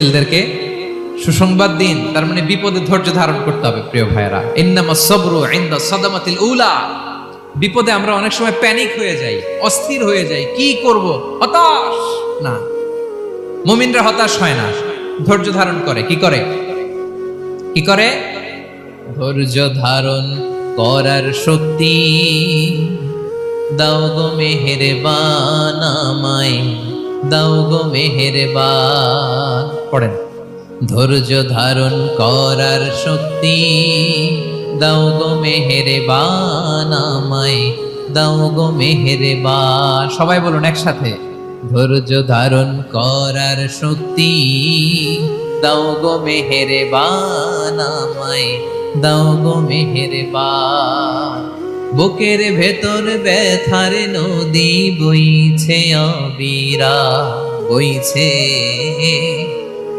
ছেলেদেরকে সুসংবাদ দিন, তার মানে বিপদে ধৈর্য ধারণ করতে হবে। প্রিয় ভাইয়েরা, ইন্নামাস সাবরু ইনদা সাদামাতিল উলা। বিপদে আমরা অনেক সময় প্যানিক হয়ে যাই, অস্থির হয়ে যাই, কি করব, হতাশ। না, মুমিনরা হতাশ হয় না, ধৈর্য ধারণ করে। কি করে? কি করে? ধৈর্য ধারণ করার শক্তি দাও গো মেহেরবান আমায়, দাও গো মেহেরবান। পড়েন, ধৈর্য ধারণ করার শক্তি দাও গো মেহেরবান আমায়, দাও গো মেহেরবান। সবাই বলুন একসাথে, ধৈর্য ধারণ করার শক্তি দাও গো মেহেরবান আমায়, দাও গো মেহেরবান। বুকের ভেতর ব্যথার নদী বইছে অবিরা, বইছে